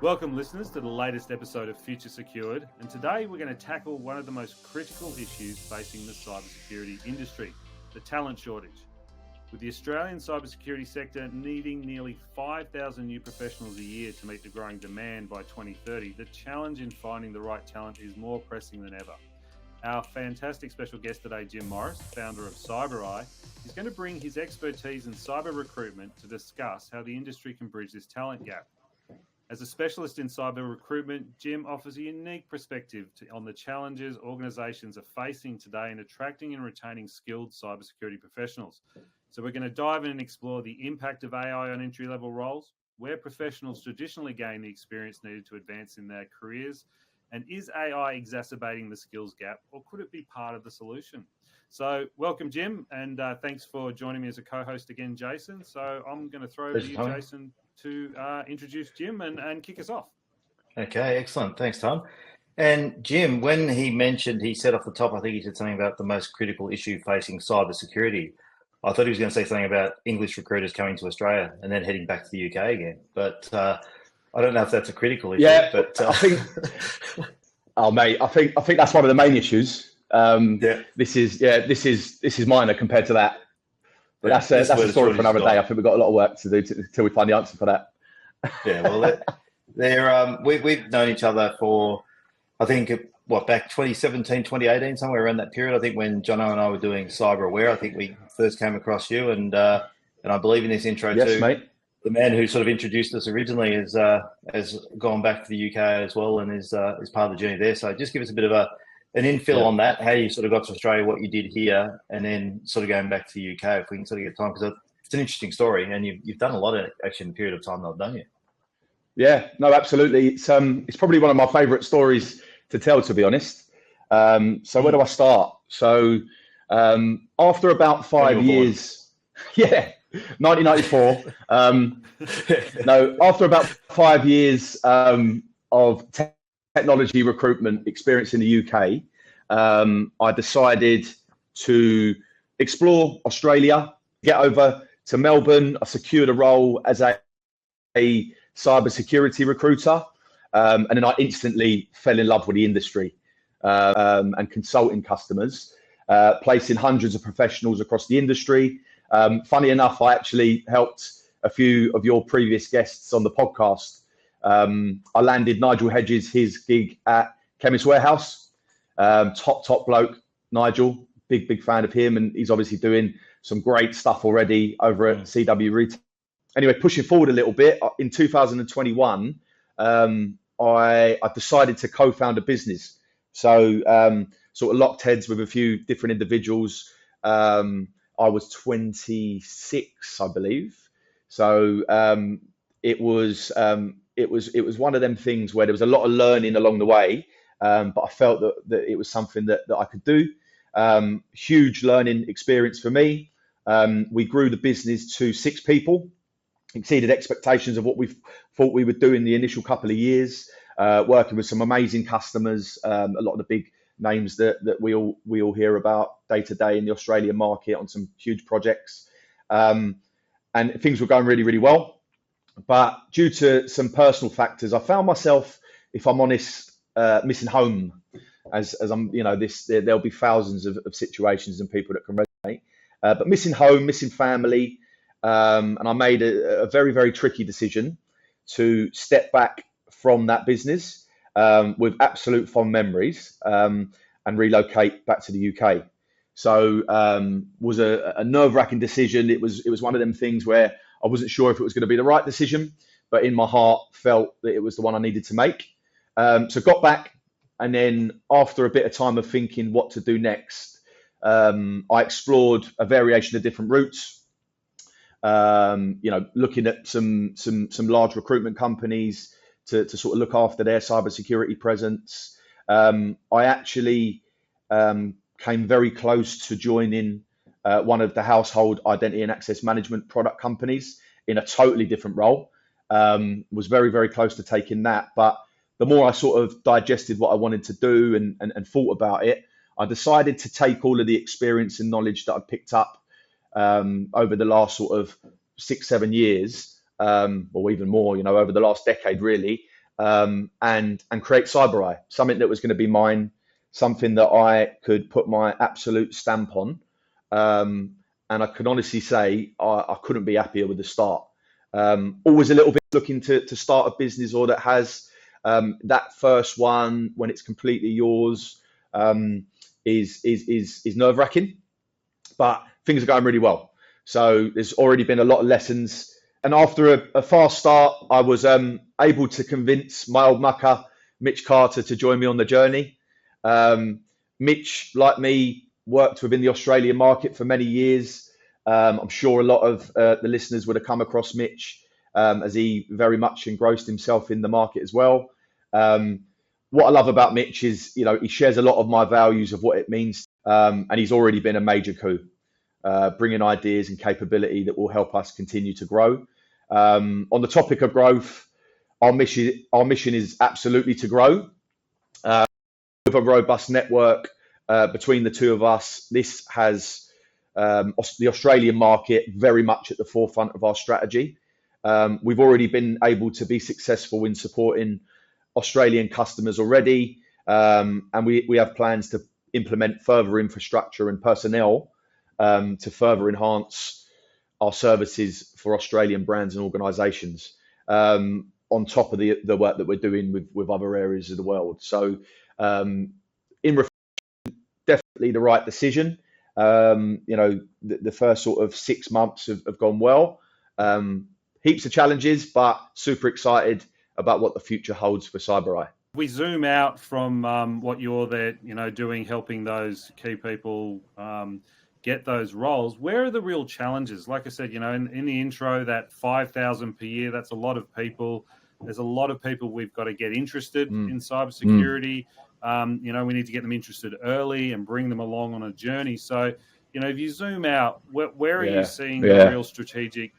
Welcome listeners to the latest episode of Future Secured, and today we're going to tackle one of the most critical issues facing the cybersecurity industry, the talent shortage. With the Australian cybersecurity sector needing nearly 5,000 new professionals a year to meet the growing demand by 2030, the challenge in finding the right talent is more pressing than ever. Our fantastic special guest today, Jim Morris, founder of CyberEye, is going to bring his expertise in cyber recruitment to discuss how the industry can bridge this talent gap. As a specialist in cyber recruitment, Jim offers a unique perspective on the challenges organisations are facing today in attracting and retaining skilled cybersecurity professionals. So we're going to dive in and explore the impact of AI on entry-level roles, where professionals traditionally gain the experience needed to advance in their careers, and is AI exacerbating the skills gap, or could it be part of the solution? So welcome, Jim, and thanks for joining me as a co-host again, Jason. So I'm going to throw over to you, Jason, to introduce Jim and kick us off. Okay, excellent. Thanks, Tom. And Jim, when he said off the top, I think he said something about the most critical issue facing cybersecurity. I thought he was going to say something about English recruiters coming to Australia and then heading back to the UK again. But I don't know if that's a critical issue. Yeah, but I think, mate, I think that's one of the main issues. This is minor compared to that. But that's a story for another day. I think we've got a lot of work to do until we find the answer for that. Yeah, well, we've known each other for, I think, back 2017, 2018, somewhere around that period. I think when Jono and I were doing Cyber Aware, I think we first came across you, and I believe in this intro too. Mate. The man who sort of introduced us originally has gone back to the UK as well, and is part of the journey there. So just give us a bit of an infill on that, how you sort of got to Australia, what you did here, and then sort of going back to the UK if we can sort of get time, because it's an interesting story, and you've done a lot of actually in a period of time, though, don't you? Yeah, no, absolutely. It's probably one of my favourite stories to tell, to be honest. So where do I start? So after about 5 years, 1994. After about 5 years of technology recruitment experience in the UK, I decided to explore Australia, get over to Melbourne. I secured a role as a cybersecurity recruiter, and then I instantly fell in love with the industry and consulting customers, placing hundreds of professionals across the industry. Funny enough, I actually helped a few of your previous guests on the podcast. I landed Nigel Hedges his gig at Chemist Warehouse. Top bloke, Nigel. Big fan of him, and he's obviously doing some great stuff already over at CW Retail. Anyway, pushing forward a little bit, in 2021, I decided to co-found a business. So sort of locked heads with a few different individuals. I was 26, I believe. So it was one of them things where there was a lot of learning along the way, but I felt that it was something that I could do. Huge learning experience for me. We grew the business to 6 people, exceeded expectations of what we thought we would do in the initial couple of years, working with some amazing customers, a lot of the big names that we all hear about day to day in the Australian market on some huge projects. And things were going really, really well. But due to some personal factors, I found myself, if I'm honest, missing home. As I'm, there'll be thousands of situations and people that can resonate. But missing home, missing family. And I made a very, very tricky decision to step back from that business with absolute fond memories and relocate back to the UK. So was a nerve-wracking decision. It was one of them things where I wasn't sure if it was going to be the right decision, but in my heart felt that it was the one I needed to make. So got back, and then after a bit of time of thinking what to do next, I explored a variation of different routes. Looking at some large recruitment companies to sort of look after their cybersecurity presence. I actually came very close to joining one of the household identity and access management product companies in a totally different role. Was very, very close to taking that. But the more I sort of digested what I wanted to do and thought about it, I decided to take all of the experience and knowledge that I'd picked up over the last sort of 6-7 years, or even more, over the last decade really, and create CyberEye, something that was going to be mine, something that I could put my absolute stamp on. And I can honestly say I couldn't be happier with the start. Always a little bit looking to start a business or that has that first one when it's completely yours is nerve-wracking, but things are going really well. So there's already been a lot of lessons. And after a fast start, I was able to convince my old mucker, Mitch Carter, to join me on the journey. Mitch, like me, worked within the Australian market for many years. I'm sure a lot of the listeners would have come across Mitch as he very much engrossed himself in the market as well. What I love about Mitch is, he shares a lot of my values of what it means, and he's already been a major coup, bringing ideas and capability that will help us continue to grow. On the topic of growth, our mission is absolutely to grow. With a robust network between the two of us, this has the Australian market very much at the forefront of our strategy. We've already been able to be successful in supporting Australian customers already, and we have plans to implement further infrastructure and personnel to further enhance our services for Australian brands and organisations, on top of the work that we're doing with other areas of the world. So in reflection, definitely the right decision. The first sort of 6 months have gone well. Heaps of challenges, but super excited about what the future holds for CyberEye. We zoom out from what you're there, doing, helping those key people get those roles. Where are the real challenges? Like I said, in the intro, that 5,000 per year, that's a lot of people. There's a lot of people we've got to get interested in cybersecurity. We need to get them interested early and bring them along on a journey. So, if you zoom out, where are you seeing the real strategic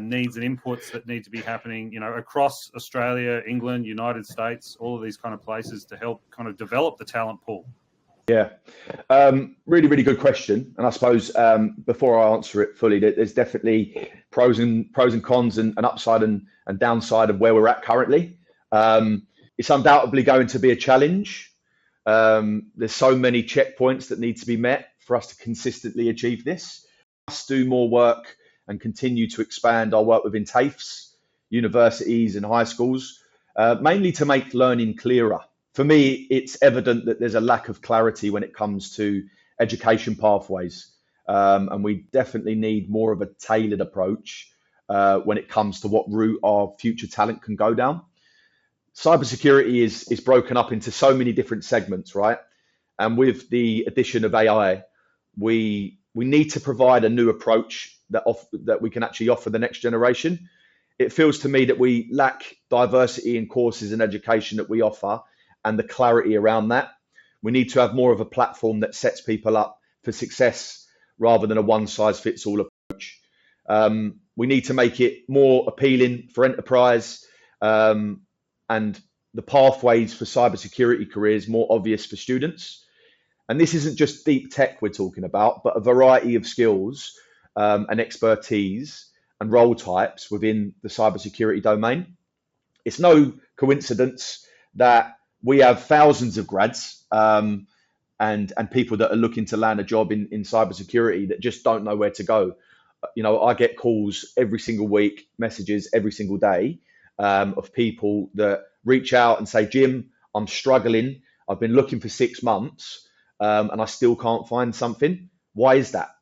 needs and inputs that need to be happening, across Australia, England, United States, all of these kind of places to help kind of develop the talent pool? Yeah, really, really good question. And I suppose before I answer it fully, there's definitely pros and cons and upside and downside of where we're at currently. It's undoubtedly going to be a challenge. There's so many checkpoints that need to be met for us to consistently achieve this. We must do more work and continue to expand our work within TAFEs, universities and high schools, mainly to make learning clearer. For me, it's evident that there's a lack of clarity when it comes to education pathways, and we definitely need more of a tailored approach when it comes to what route our future talent can go down. Cybersecurity is broken up into so many different segments, right? And with the addition of AI, we need to provide a new approach that we can actually offer the next generation. It feels to me that we lack diversity in courses and education that we offer, and the clarity around that. We need to have more of a platform that sets people up for success rather than a one-size-fits-all approach. We need to make it more appealing for enterprise, and the pathways for cybersecurity careers more obvious for students. And this isn't just deep tech we're talking about, but a variety of skills and expertise and role types within the cybersecurity domain. It's no coincidence that we have thousands of grads and people that are looking to land a job in cybersecurity that just don't know where to go. I get calls every single week, messages every single day of people that reach out and say, Jim, I'm struggling. I've been looking for 6 months and I still can't find something. Why is that?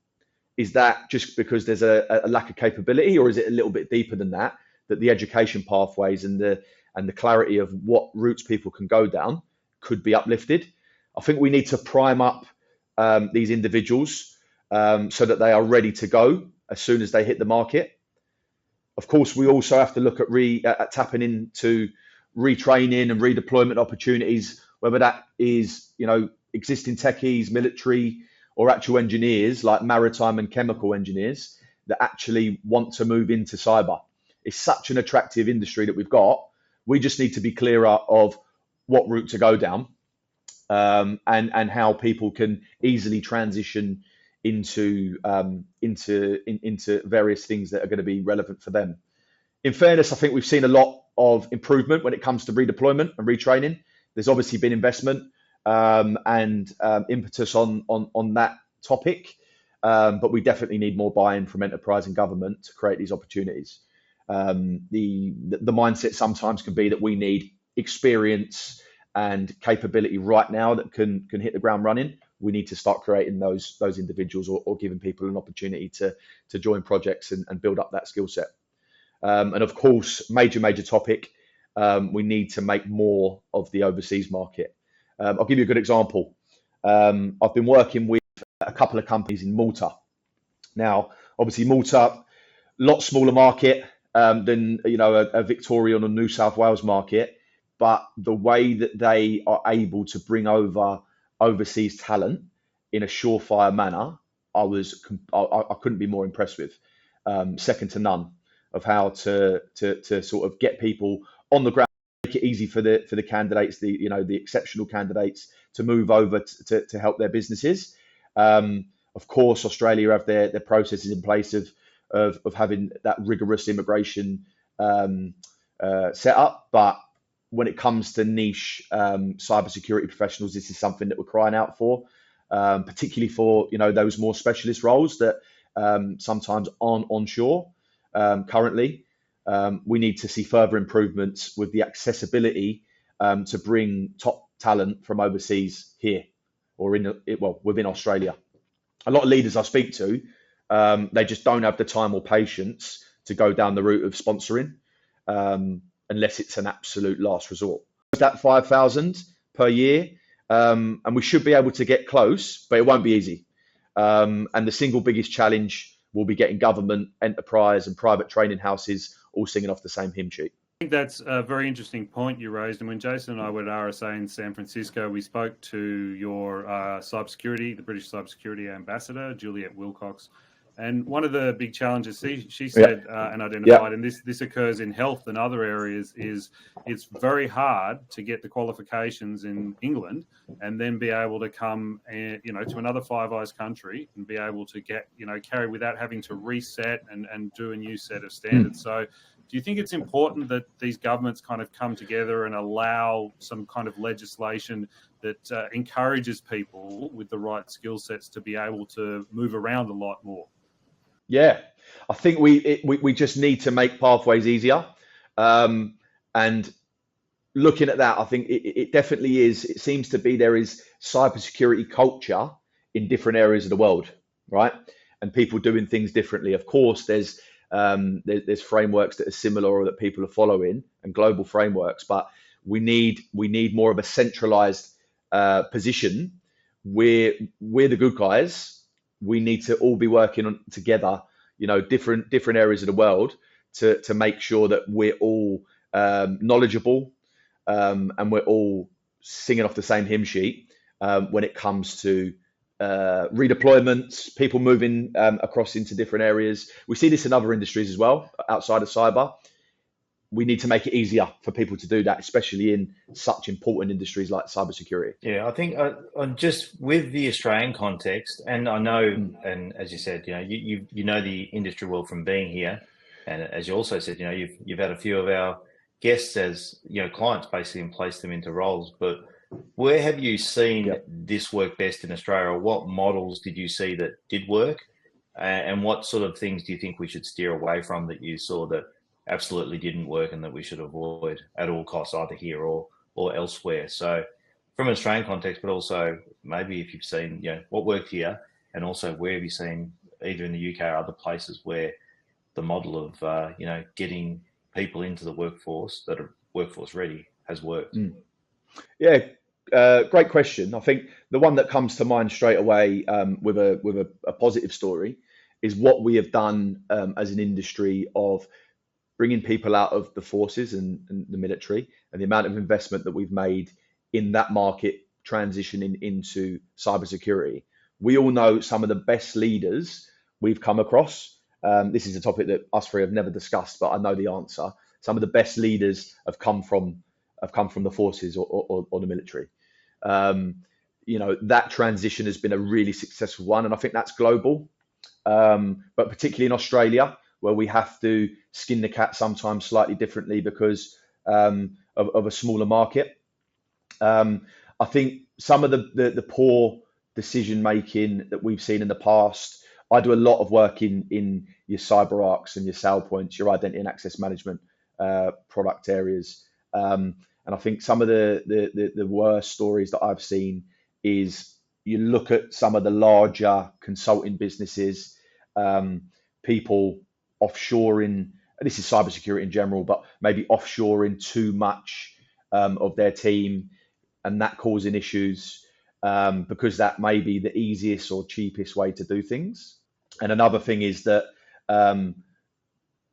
Is that just because there's a lack of capability, or is it a little bit deeper than that the education pathways and the clarity of what routes people can go down could be uplifted? I think we need to prime up these individuals so that they are ready to go as soon as they hit the market. Of course, we also have to look at tapping into retraining and redeployment opportunities, whether that is, existing techies, military, or actual engineers like maritime and chemical engineers that actually want to move into cyber. It's such an attractive industry that we've got. We just need to be clearer of what route to go down, and how people can easily transition into various things that are going to be relevant for them. In fairness, I think we've seen a lot of improvement when it comes to redeployment and retraining. There's obviously been investment and impetus on that topic, but we definitely need more buy-in from enterprise and government to create these opportunities. The mindset sometimes can be that we need experience and capability right now that can hit the ground running. We need to start creating those individuals or giving people an opportunity to join projects and build up that skill set. And of course, major topic, we need to make more of the overseas market. I'll give you a good example. I've been working with a couple of companies in Malta. Now, obviously, Malta, a lot smaller market than a Victorian or New South Wales market, but the way that they are able to bring over overseas talent in a surefire manner, I couldn't be more impressed with. Second to none of how to sort of get people on the ground, make it easy for the candidates, the exceptional candidates to move over to help their businesses. Of course, Australia have their processes in place of having that rigorous immigration set up, but when it comes to niche cybersecurity professionals, this is something that we're crying out for, particularly for those more specialist roles that sometimes aren't onshore currently. We need to see further improvements with the accessibility to bring top talent from overseas here or within Australia. A lot of leaders I speak to, they just don't have the time or patience to go down the route of sponsoring unless it's an absolute last resort. That 5,000 per year, and we should be able to get close, but it won't be easy. And the single biggest challenge will be getting government, enterprise, and private training houses all singing off the same hymn sheet. I think that's a very interesting point you raised. And when Jason and I were at RSA in San Francisco, we spoke to your cybersecurity, the British cybersecurity ambassador, Juliet Wilcox. And one of the big challenges she said and identified, and this occurs in health and other areas, is it's very hard to get the qualifications in England and then be able to come, to another Five Eyes country and be able to get, carry without having to reset and do a new set of standards. So do you think it's important that these governments kind of come together and allow some kind of legislation that encourages people with the right skill sets to be able to move around a lot more? Yeah, I think we just need to make pathways easier. And looking at that, I think it definitely is. It seems to be there is cybersecurity culture in different areas of the world, right? And people doing things differently. Of course, there's frameworks that are similar or that people are following, and global frameworks. But we need more of a centralized position where we're the good guys. We need to all be working on together, different areas of the world to make sure that we're all knowledgeable and we're all singing off the same hymn sheet when it comes to redeployments, people moving across into different areas. We see this in other industries as well, outside of cyber. We need to make it easier for people to do that, especially in such important industries like cybersecurity. Yeah, I think just with the Australian context, and I know, and as you said, you know the industry well from being here, and as you also said, you've had a few of our guests as clients basically and placed them into roles. But where have you seen this work best in Australia? What models did you see that did work, and what sort of things do you think we should steer away from that you saw that absolutely didn't work and that we should avoid at all costs, either here or elsewhere? So from an Australian context, but also maybe if you've seen, what worked here, and also where have you seen either in the UK or other places where the model of, getting people into the workforce that are workforce ready has worked? Yeah, great question. I think the one that comes to mind straight away with a positive story is what we have done as an industry of bringing people out of the forces and the military, and the amount of investment that we've made in that market transitioning into cybersecurity. We all know some of the best leaders we've come across. This is a topic that us three have never discussed, but I know the answer. Some of the best leaders have come from the forces or the military. That transition has been a really successful one, and I think that's global. But particularly in Australia, where we have to skin the cat sometimes slightly differently because of a smaller market. I think some of the poor decision making that we've seen in the past. I do a lot of work in your CyberArks and your SailPoints, your identity and access management product areas. And I think some of the worst stories that I've seen is you look at some of the larger consulting businesses, people offshoring. This is cybersecurity in general, but maybe offshoring too much of their team, and that causing issues because that may be the easiest or cheapest way to do things. And another thing is that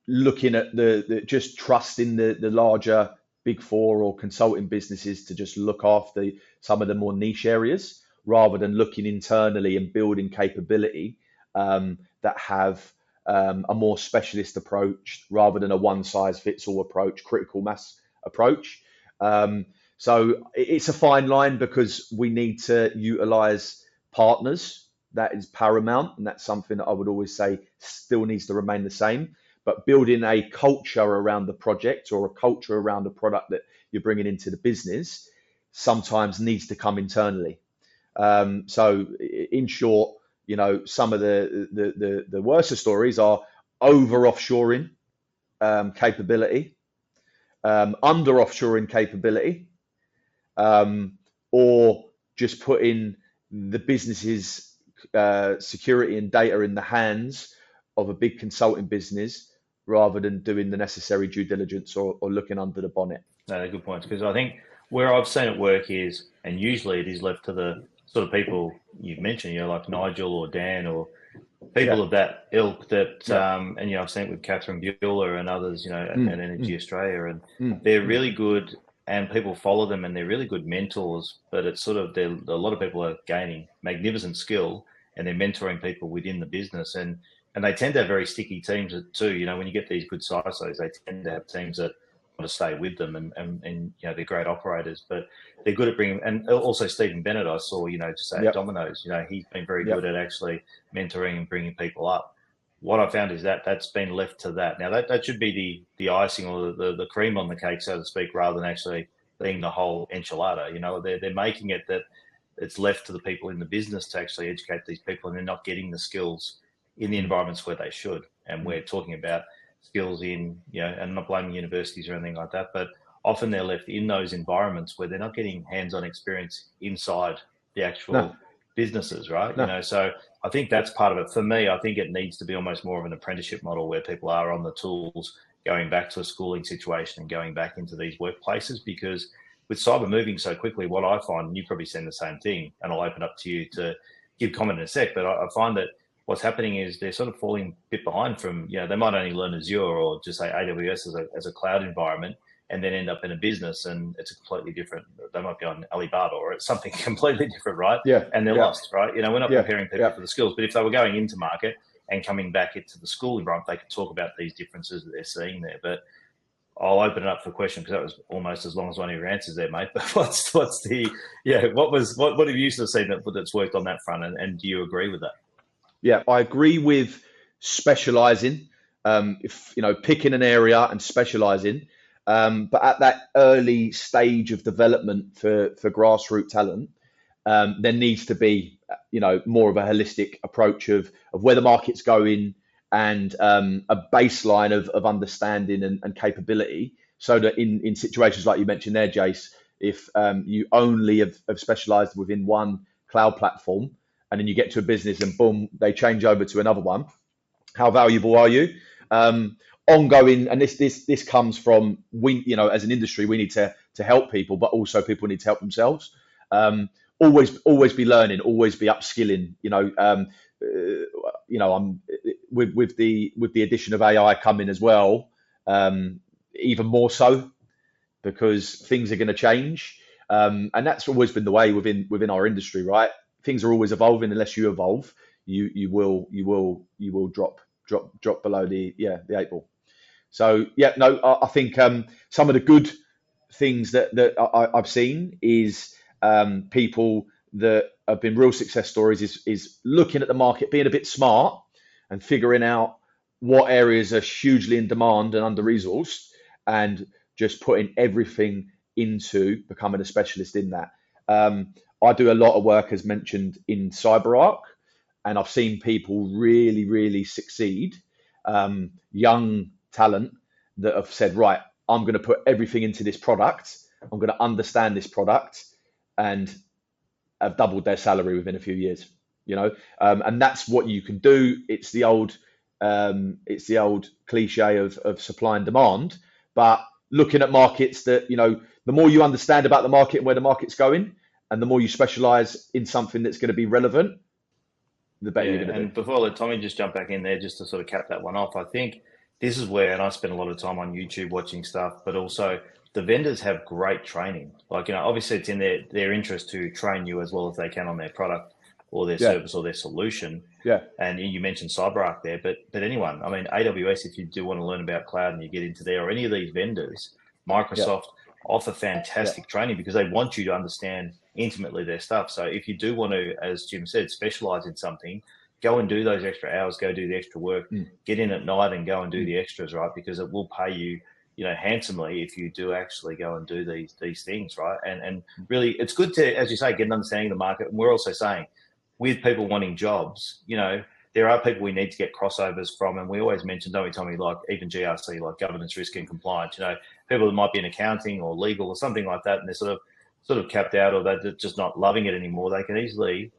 looking at the just trusting the larger big four or consulting businesses to just look after some of the more niche areas rather than looking internally and building capability that have a more specialist approach rather than a one size fits all approach, critical mass approach. So it's a fine line because we need to utilize partners. That is paramount, and that's something that I would always say still needs to remain the same. But building a culture around the project or a culture around the product that you're bringing into the business sometimes needs to come internally. So in short, some of the worser stories are over offshoring capability, under offshoring capability, or just putting the business's security and data in the hands of a big consulting business rather than doing the necessary due diligence or looking under the bonnet. No, good points. Because I think where I've seen it work is, and usually it is left to the sort of people you've mentioned, like Nigel or Dan or people of that ilk that, and I've seen it with Catherine Bueller and others, at Energy Australia, and they're really good, and people follow them, and they're really good mentors. But it's sort of a lot of people are gaining magnificent skill, and they're mentoring people within the business, and they tend to have very sticky teams too. When you get these good CISOs, they tend to have teams that want to stay with them, and they're great operators, but they're good at bringing. And also Stephen Bennett, I saw, just at Domino's, he's been very good at actually mentoring and bringing people up. What I found is that's been left to that. Now that should be the icing or the cream on the cake, so to speak, rather than actually being the whole enchilada. They're making it that it's left to the people in the business to actually educate these people, and they're not getting the skills in the environments where they should. And we're talking about skills in, and I'm not blaming universities or anything like that, but often they're left in those environments where they're not getting hands-on experience inside the actual businesses, right? So I think that's part of it. For me, I think it needs to be almost more of an apprenticeship model where people are on the tools, going back to a schooling situation and going back into these workplaces, because with cyber moving so quickly, what I find, and you've probably seen the same thing, and I'll open up to you to give comment in a sec, but I find that what's happening is they're sort of falling a bit behind from, they might only learn Azure or just say AWS as a cloud environment, and then end up in a business and it's a completely different, they might be on Alibaba or it's something completely different, right? Yeah. And they're lost, right? We're not preparing people for the skills, but if they were going into market and coming back into the school environment, they could talk about these differences that they're seeing there. But I'll open it up for questions because that was almost as long as one of your answers there, mate. But what have you sort of seen that's worked on that front, and do you agree with that? Yeah, I agree with specializing, picking an area and specializing. But at that early stage of development for grassroots talent, there needs to be, more of a holistic approach of where the market's going and a baseline of understanding and capability, so that in situations like you mentioned there, Jace, if you only have specialized within one cloud platform, and then you get to a business and boom, they change over to another one. How valuable are you? Ongoing, and this comes from as an industry, we need to help people, but also people need to help themselves. Always be learning, always be upskilling. I'm with the addition of AI coming as well, even more so, because things are going to change, and that's always been the way within our industry, right? Things are always evolving. Unless you evolve, you will drop below the 8 ball. So I think some of the good things that I've seen is people that have been real success stories is looking at the market, being a bit smart and figuring out what areas are hugely in demand and under-resourced, and just putting everything into becoming a specialist in that. I do a lot of work, as mentioned, in CyberArk, and I've seen people really, really succeed. Young talent that have said, right, I'm going to put everything into this product. I'm going to understand this product, and have doubled their salary within a few years. And that's what you can do. It's the old cliche of supply and demand, but looking at markets that, the more you understand about the market and where the market's going, and the more you specialize in something that's going to be relevant, the better you're going to do. And before I let Tommy just jump back in there, just to sort of cap that one off, I think this is where, and I spend a lot of time on YouTube watching stuff, but also the vendors have great training. Like, obviously it's in their interest to train you as well as they can on their product or their service or their solution. Yeah. And you mentioned CyberArk there, but anyone, I mean, AWS, if you do want to learn about cloud and you get into there, or any of these vendors, Microsoft offer fantastic training because they want you to understand intimately their stuff. So if you do want to, as Jim said, specialize in something, go and do those extra hours, go do the extra work, get in at night and go and do the extras, right? Because it will pay you, handsomely if you do actually go and do these things, right? And really, it's good to, as you say, get an understanding of the market. And we're also saying, with people wanting jobs, there are people we need to get crossovers from. And we always mention, don't we, Tommy, like even GRC, like governance, risk and compliance, people that might be in accounting or legal or something like that, and they're sort of capped out, or they're just not loving it anymore. They can easily,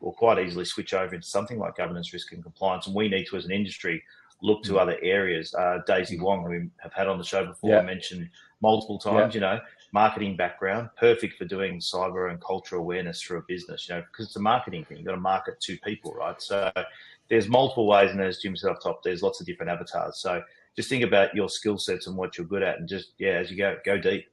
or quite easily, switch over into something like governance, risk and compliance. And we need to, as an industry, look to other areas. Daisy Wong, who we have had on the show before, mentioned multiple times, marketing background, perfect for doing cyber and culture awareness for a business, because it's a marketing thing. You've got to market to people, right? So there's multiple ways, and as Jim said up top, there's lots of different avatars. So just think about your skill sets and what you're good at, and just, as you go deep.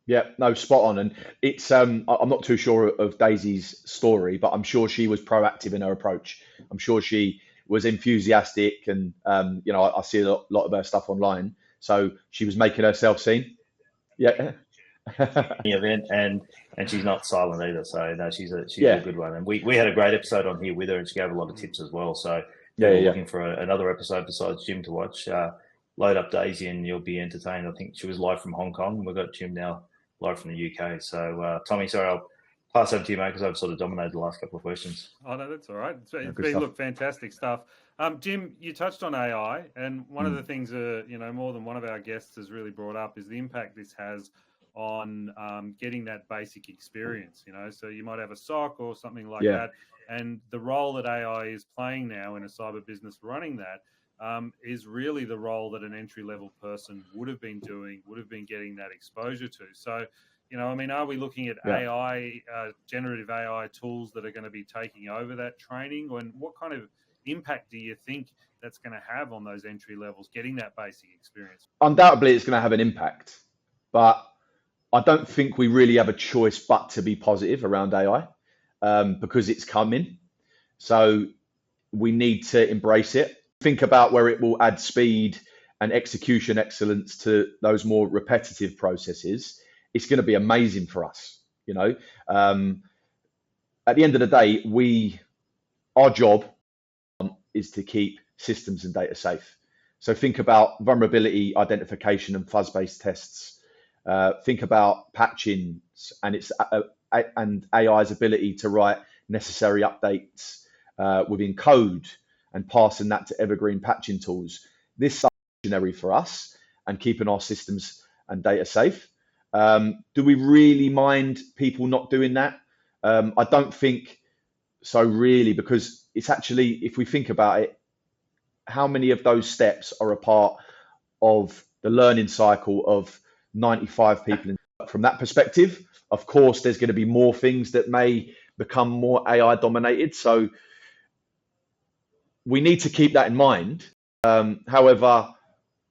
Yeah, no, spot on. And it's, I'm not too sure of Daisy's story, but I'm sure she was proactive in her approach. I'm sure she was enthusiastic, and, I see a lot of her stuff online. So she was making herself seen. Yeah. Event, and she's not silent either. So no, she's a good one. And we had a great episode on here with her, and she gave a lot of tips as well. So looking for another episode besides Jim to watch, load up Daisy and you'll be entertained. I think she was live from Hong Kong. We've got Jim now live from the UK. So Tommy, sorry, I'll pass over to you, mate, because I've sort of dominated the last couple of questions. Oh, no, that's all right. It's been, fantastic stuff. Jim, you touched on AI, and one of the things, more than one of our guests has really brought up is the impact this has on getting that basic experience, So you might have a SOC or something like that, and the role that AI is playing now in a cyber business running that is really the role that an entry-level person would have been getting that exposure to. So, are we looking at AI, generative AI tools that are going to be taking over that training? And what kind of impact do you think that's going to have on those entry levels, getting that basic experience? Undoubtedly, it's going to have an impact, but I don't think we really have a choice but to be positive around AI because it's coming. So we need to embrace it. Think about where it will add speed and execution excellence to those more repetitive processes. It's going to be amazing for us. At the end of the day, our job is to keep systems and data safe. So think about vulnerability identification and fuzz-based tests. Think about patching and AI's ability to write necessary updates within code and passing that to evergreen patching tools. This is visionary for us and keeping our systems and data safe. Do we really mind people not doing that? I don't think so, really, because it's actually, if we think about it, how many of those steps are a part of the learning cycle of 95 people? From that perspective, of course, there's going to be more things that may become more AI dominated. So we need to keep that in mind. However,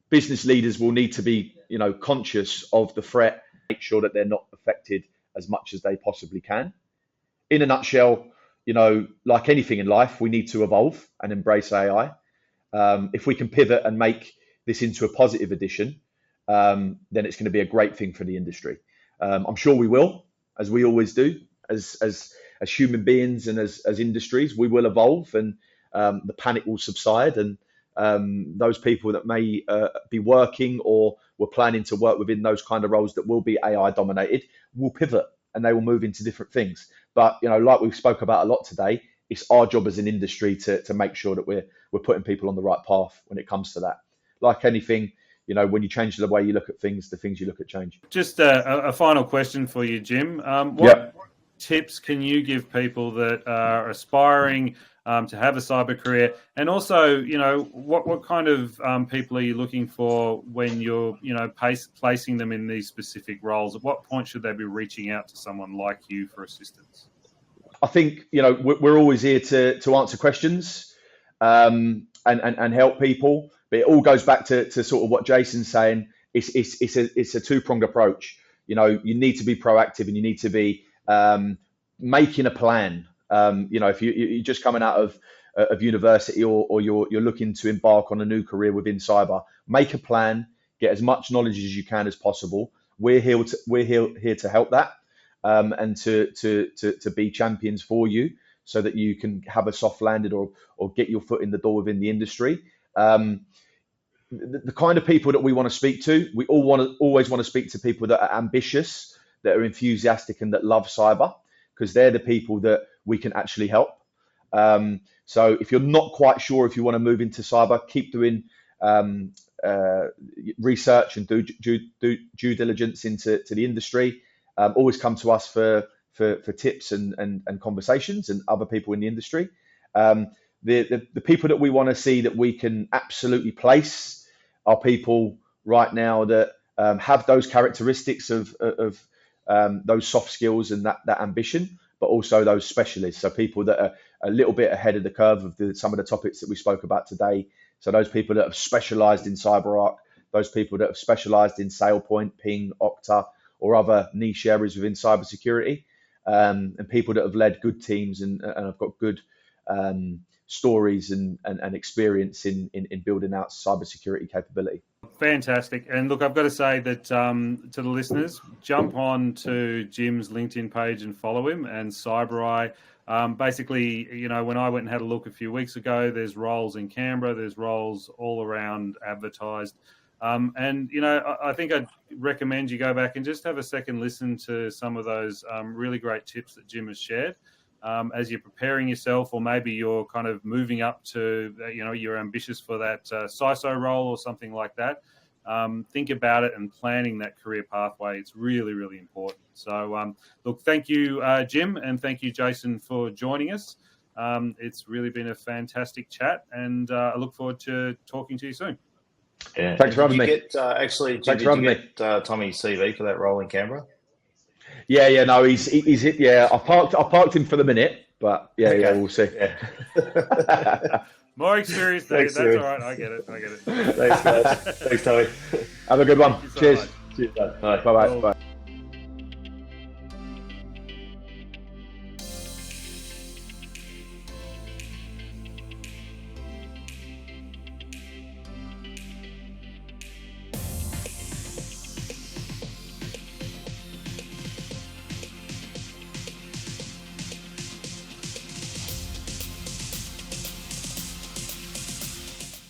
business leaders will need to be, conscious of the threat, make sure that they're not affected as much as they possibly can. In a nutshell, like anything in life, we need to evolve and embrace AI. If we can pivot and make this into a positive addition, then it's going to be a great thing for the industry. I'm sure we will, as we always do, as human beings and as industries, we will evolve, and the panic will subside, and those people that may be working or were planning to work within those kind of roles that will be AI dominated will pivot and they will move into different things. But, you know, like we spoke about a lot today, it's our job as an industry to make sure that we're putting people on the right path when it comes to that. Like anything, you know, when you change the way you look at things, the things you look at change. Just a final question for you, Jim. What tips can you give people that are aspiring to have a cyber career? And also, you know, what kind of people are you looking for when you're, you know, placing them in these specific roles? At what point should they be reaching out to someone like you for assistance? I think, you know, we're always here to answer questions and help people. But it all goes back to sort of what Jason's saying. It's a two-pronged approach. You know, you need to be proactive and you need to be making a plan. You know, if you're just coming out of university or you're looking to embark on a new career within cyber, make a plan, get as much knowledge as you can as possible. We're here to help that and to be champions for you so that you can have a soft landing or get your foot in the door within the industry. The kind of people that we want to speak to, we always want to speak to people that are ambitious, that are enthusiastic and that love cyber, because they're the people that we can actually help. So if you're not quite sure if you want to move into cyber, keep doing research and do due diligence into the industry. Always come to us for tips and conversations and other people in the industry. The people that we want to see that we can absolutely place are people right now that have those characteristics of those soft skills and that ambition, but also those specialists. So people that are a little bit ahead of the curve of some of the topics that we spoke about today. So those people that have specialized in CyberArk, those people that have specialized in SailPoint, Ping, Okta, or other niche areas within cybersecurity, and people that have led good teams and have got good stories and experience in building out cybersecurity capability. Fantastic. And look, I've got to say that to the listeners, jump on to Jim's LinkedIn page and follow him and CyberEye. Basically, you know, when I went and had a look a few weeks ago, there's roles in Canberra, there's roles all around advertised. And, you know, I think I'd recommend you go back and just have a second listen to some of those really great tips that Jim has shared. As you're preparing yourself, or maybe you're kind of moving up to, you know, you're ambitious for that CISO role or something like that. Think about it and planning that career pathway. It's really, really important. So, look, thank you, Jim, and thank you, Jason, for joining us. It's really been a fantastic chat, and I look forward to talking to you soon. Yeah. Thanks for having me. Did you get Tommy's CV for that role in Canberra? Yeah, no, he's yeah. I parked him for the minute, but yeah, we'll see. Yeah. More experience there. That's all right. I get it. Thanks, guys. Thanks, Tommy. Have a good one. Cheers. Cheers. Bye. Bye.